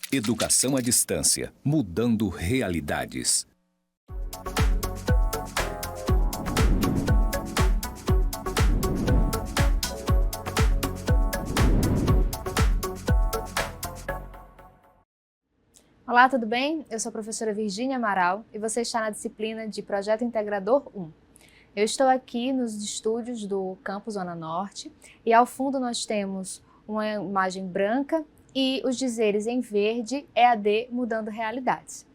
Educação à distância, mudando realidades. Olá, tudo bem? Eu sou a professora Virgínia Amaral e você está na disciplina de Projeto Integrador 1. Eu estou aqui nos estúdios do Campus Zona Norte e ao fundo nós temos uma imagem branca e os dizeres em verde, EAD Mudando Realidades.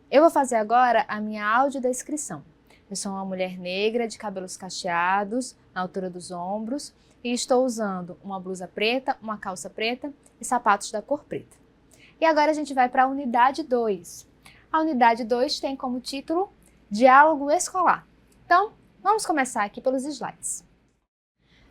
Eu vou fazer agora a minha audiodescrição. Eu sou uma mulher negra de cabelos cacheados na altura dos ombros e estou usando uma blusa preta, uma calça preta e sapatos da cor preta. E agora a gente vai para a unidade 2. A unidade 2 tem como título Diálogo Escolar. Então, vamos começar aqui pelos slides.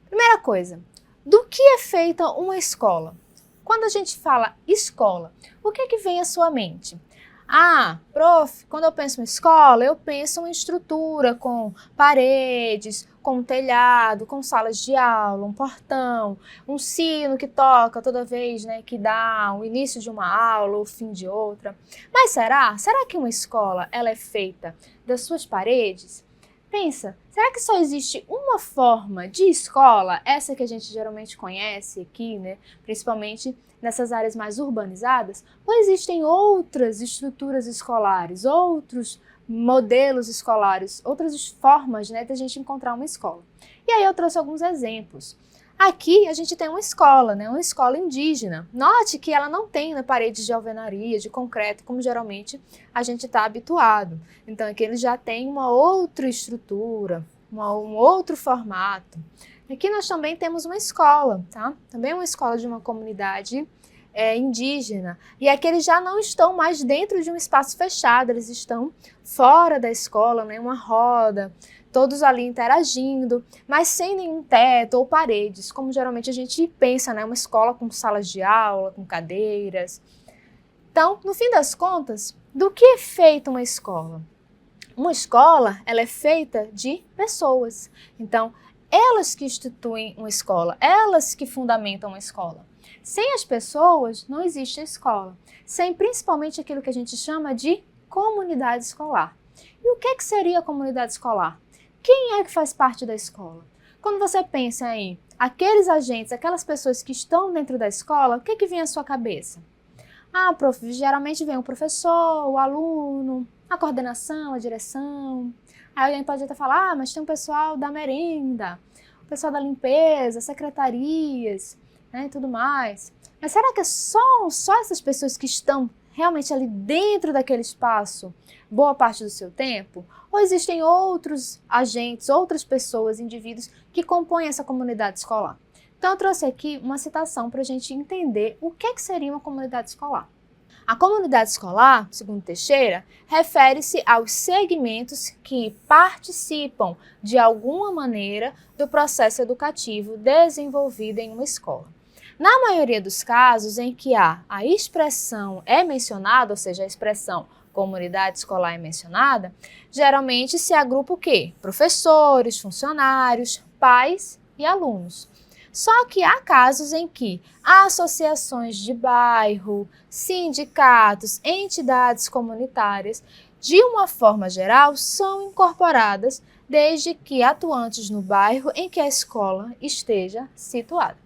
Primeira coisa, do que é feita uma escola? Quando a gente fala escola, o que é que vem à sua mente? Ah, prof, quando eu penso em escola, eu penso em estrutura com paredes, com um telhado, com salas de aula, um portão, um sino que toca toda vez, né, que dá o início de uma aula ou o fim de outra. Mas será? Será que uma escola ela é feita das suas paredes? Pensa, será que só existe uma forma de escola, essa que a gente geralmente conhece aqui, né, principalmente nessas áreas mais urbanizadas, ou existem outras estruturas escolares, outros modelos escolares, outras formas, né, de a gente encontrar uma escola? E aí eu trouxe alguns exemplos. Aqui a gente tem uma escola, né, uma escola indígena. Note que ela não tem, né, paredes de alvenaria, de concreto, como geralmente a gente está habituado. Então aqui eles já têm uma outra estrutura, um outro formato. Aqui nós também temos uma escola, tá? Também uma escola de uma comunidade indígena. E aqui eles já não estão mais dentro de um espaço fechado, eles estão fora da escola, né? Uma roda, todos ali interagindo, mas sem nenhum teto ou paredes, como geralmente a gente pensa, né? Uma escola com salas de aula, com cadeiras. Então, no fim das contas, do que é feita uma escola? Uma escola, ela é feita de pessoas. Então, elas que instituem uma escola, elas que fundamentam uma escola. Sem as pessoas, não existe a escola. Sem principalmente aquilo que a gente chama de comunidade escolar. E o que seria a comunidade escolar? Quem é que faz parte da escola? Quando você pensa em aqueles agentes, aquelas pessoas que estão dentro da escola, o que vem à sua cabeça? Ah, prof, geralmente vem o professor, o aluno, a coordenação, a direção. Aí alguém pode até falar, mas tem o pessoal da merenda, o pessoal da limpeza, secretarias, né, e tudo mais. Mas será que é só essas pessoas que estão realmente ali dentro daquele espaço boa parte do seu tempo? Ou existem outros agentes, outras pessoas, indivíduos que compõem essa comunidade escolar? Então eu trouxe aqui uma citação para a gente entender o que seria uma comunidade escolar. A comunidade escolar, segundo Teixeira, refere-se aos segmentos que participam de alguma maneira do processo educativo desenvolvido em uma escola. Na maioria dos casos em que a expressão é mencionada, ou seja, a expressão comunidade escolar é mencionada, geralmente se agrupa o quê? Professores, funcionários, pais e alunos. Só que há casos em que associações de bairro, sindicatos, entidades comunitárias, de uma forma geral, são incorporadas desde que atuantes no bairro em que a escola esteja situada.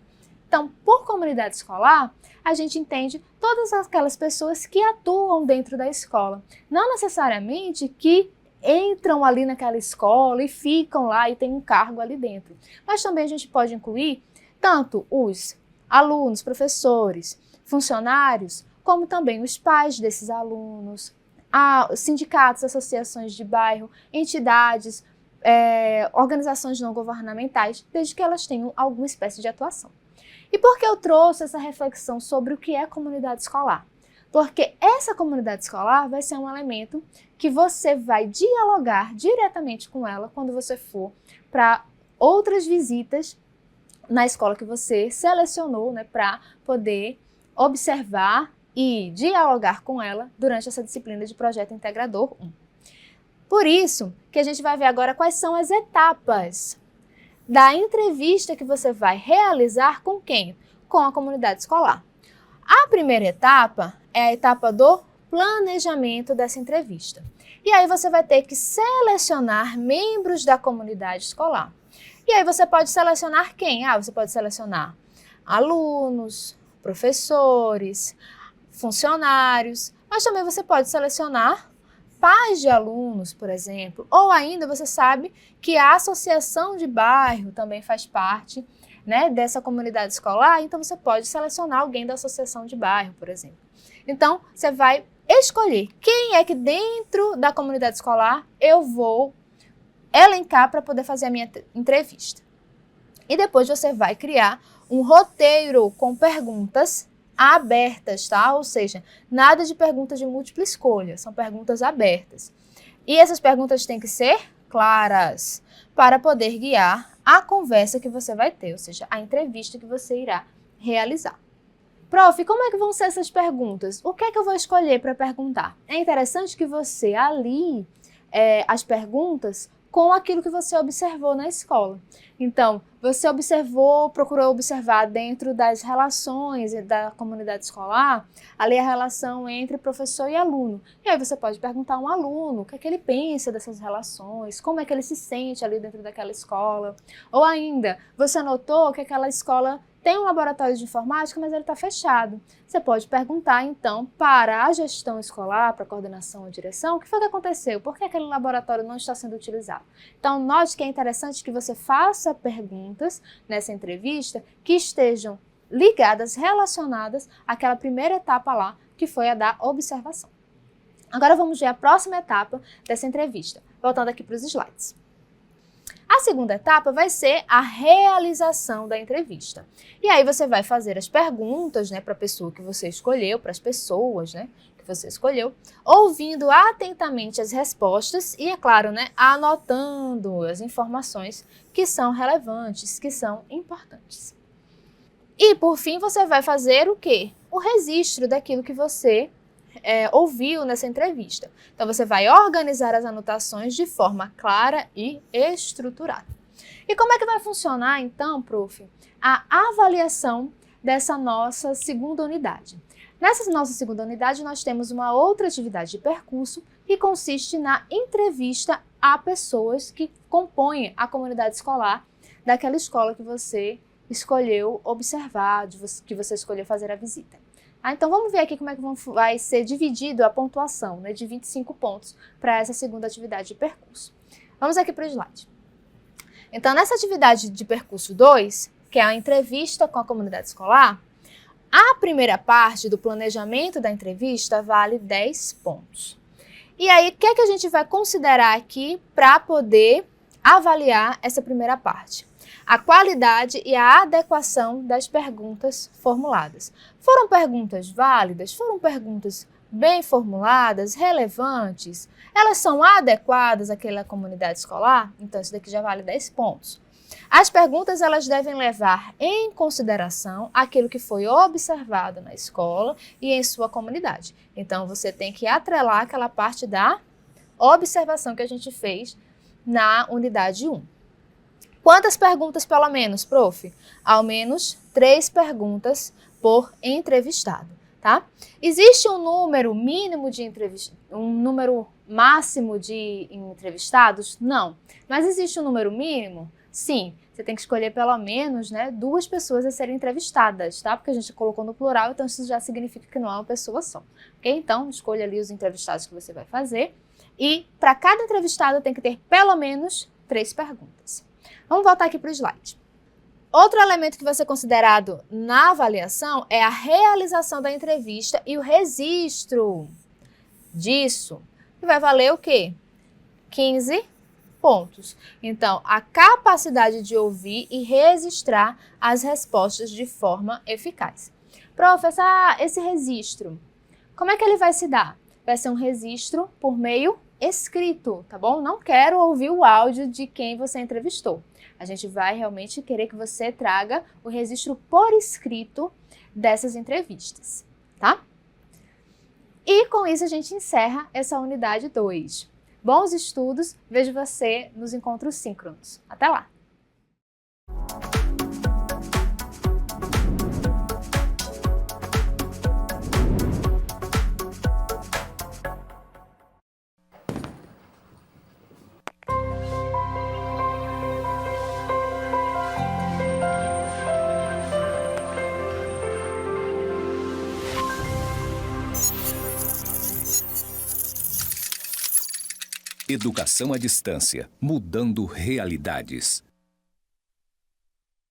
Então, por comunidade escolar, a gente entende todas aquelas pessoas que atuam dentro da escola. Não necessariamente que entram ali naquela escola e ficam lá e têm um cargo ali dentro. Mas também a gente pode incluir tanto os alunos, professores, funcionários, como também os pais desses alunos, sindicatos, associações de bairro, entidades, organizações não governamentais, desde que elas tenham alguma espécie de atuação. E por que eu trouxe essa reflexão sobre o que é comunidade escolar? Porque essa comunidade escolar vai ser um elemento que você vai dialogar diretamente com ela quando você for para outras visitas na escola que você selecionou, né, para poder observar e dialogar com ela durante essa disciplina de Projeto Integrador 1. Por isso que a gente vai ver agora quais são as etapas da entrevista que você vai realizar com quem? Com a comunidade escolar. A primeira etapa é a etapa do planejamento dessa entrevista. E aí você vai ter que selecionar membros da comunidade escolar. E aí você pode selecionar quem? Você pode selecionar alunos, professores, funcionários, mas também você pode selecionar pais de alunos, por exemplo, ou ainda você sabe que a associação de bairro também faz parte, né, dessa comunidade escolar, então você pode selecionar alguém da associação de bairro, por exemplo. Então, você vai escolher quem é que dentro da comunidade escolar eu vou elencar para poder fazer a minha entrevista. E depois você vai criar um roteiro com perguntas abertas, tá? Ou seja, nada de perguntas de múltipla escolha, são perguntas abertas. E essas perguntas têm que ser claras para poder guiar a conversa que você vai ter, ou seja, a entrevista que você irá realizar. Prof, como é que vão ser essas perguntas? O que é que eu vou escolher para perguntar? É interessante que você alie as perguntas com aquilo que você observou na escola. Então, você procurou observar dentro das relações da comunidade escolar, ali a relação entre professor e aluno. E aí você pode perguntar a um aluno o que é que ele pensa dessas relações, como é que ele se sente ali dentro daquela escola. Ou ainda, você notou que aquela escola tem um laboratório de informática, mas ele está fechado. Você pode perguntar, então, para a gestão escolar, para a coordenação ou direção, o que foi que aconteceu? Por que aquele laboratório não está sendo utilizado? Então, note que é interessante que você faça perguntas nessa entrevista que estejam ligadas, relacionadas àquela primeira etapa lá, que foi a da observação. Agora vamos ver a próxima etapa dessa entrevista, voltando aqui para os slides. A segunda etapa vai ser a realização da entrevista. E aí você vai fazer as perguntas, né, para a pessoa que você escolheu, para as pessoas, né, que você escolheu, ouvindo atentamente as respostas e, é claro, né, anotando as informações que são relevantes, que são importantes. E, por fim, você vai fazer o quê? O registro daquilo que você ouviu nessa entrevista. Então, você vai organizar as anotações de forma clara e estruturada. E como é que vai funcionar, então, prof, a avaliação dessa nossa segunda unidade? Nessa nossa segunda unidade, nós temos uma outra atividade de percurso que consiste na entrevista a pessoas que compõem a comunidade escolar daquela escola que você escolheu observar, que você escolheu fazer a visita. Então, vamos ver aqui como é que vai ser dividido a pontuação, né, de 25 pontos para essa segunda atividade de percurso. Vamos aqui para o slide. Então, nessa atividade de percurso 2, que é a entrevista com a comunidade escolar, a primeira parte do planejamento da entrevista vale 10 pontos. E aí, o que é que a gente vai considerar aqui para poder avaliar essa primeira parte? A qualidade e a adequação das perguntas formuladas. Foram perguntas válidas? Foram perguntas bem formuladas, relevantes? Elas são adequadas àquela comunidade escolar? Então, isso daqui já vale 10 pontos. As perguntas elas devem levar em consideração aquilo que foi observado na escola e em sua comunidade. Então, você tem que atrelar aquela parte da observação que a gente fez na unidade 1. Quantas perguntas pelo menos, prof? Ao menos 3 perguntas por entrevistado, tá? Existe um número mínimo de um número máximo de entrevistados? Não. Mas existe um número mínimo? Sim. Você tem que escolher pelo menos, né, 2 pessoas a serem entrevistadas, tá? Porque a gente colocou no plural, então isso já significa que não é uma pessoa só. Ok? Então, escolha ali os entrevistados que você vai fazer. E para cada entrevistado tem que ter pelo menos 3 perguntas. Vamos voltar aqui para o slide. Outro elemento que vai ser considerado na avaliação é a realização da entrevista e o registro disso. E vai valer o quê? 15 pontos. Então, a capacidade de ouvir e registrar as respostas de forma eficaz. Professor, esse registro, como é que ele vai se dar? Vai ser um registro por meio escrito, tá bom? Não quero ouvir o áudio de quem você entrevistou. A gente vai realmente querer que você traga o registro por escrito dessas entrevistas, tá? E com isso a gente encerra essa unidade 2. Bons estudos, vejo você nos encontros síncronos. Até lá! Educação à distância, mudando realidades.